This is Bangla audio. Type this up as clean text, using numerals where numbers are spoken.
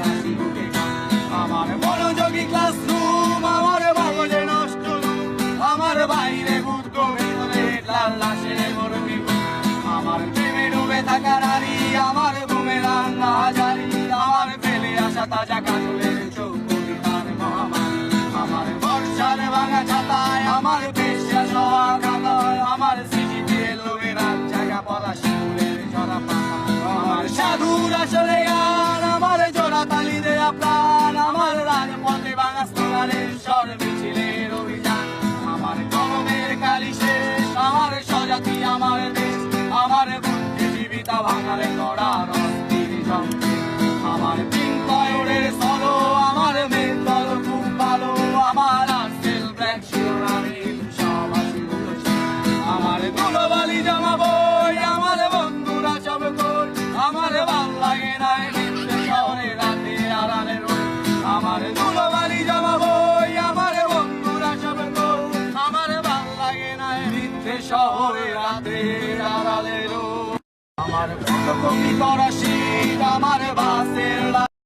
হাসি মুখে গান। আমার মনোযোগী ক্লাসরুম, আমার মগজে নষ্ট আমার বাইরে বুদ্ধ ভিতরে লাল লাশের মরুমি। আমার প্রেমে ডুবে থাকা নারী, আমার ঘুমে রান্না জারি, আমার ফেলে আসা তাজা কাজলের চোখ কবিতার মহামারী। আমার বর্ষার ভাঙা ছাতায়, আমার পেশা সওয়া খাতায়, আমার স্মৃতিতে লোভে রাত জায়গা পলা শিমুলের ঝরা পাতা। আমার সাধুর আসলে গান, আমার জোড়া তালি দেয়া প্রাণ, আমার রাজপথে ভাঙা স্লোগানের স্বর মিছিলের অভিযান। আমার কলমের কালি শেষ, আমার স্বজাতি আমার দেশ, আমার বুদ্ধিজীবিতা ভাঙারে করার অস্থির যন্ত্রে। আমার পিঙ্কয়ের সলো, আমার মেঘদল খুব ভালো, আমার আর্সেল ব্ল্যাক শিরোনামে সব হাসি মুখে। আমার ধুলোবালি জামা বই, আমার বন্ধুরা সব কই, আমার ভাল লাগে না মিথ্যে শহরে রাতে আড়ালে রই। আমার ধুলোবালি জামা বই, আমার বন্ধুরা সব কই, আমার ভাল লাগে না মিথ্যে শহরে রাতে আড়ালে রই। আমার ফটোকপি করা শীত, আমার বাসের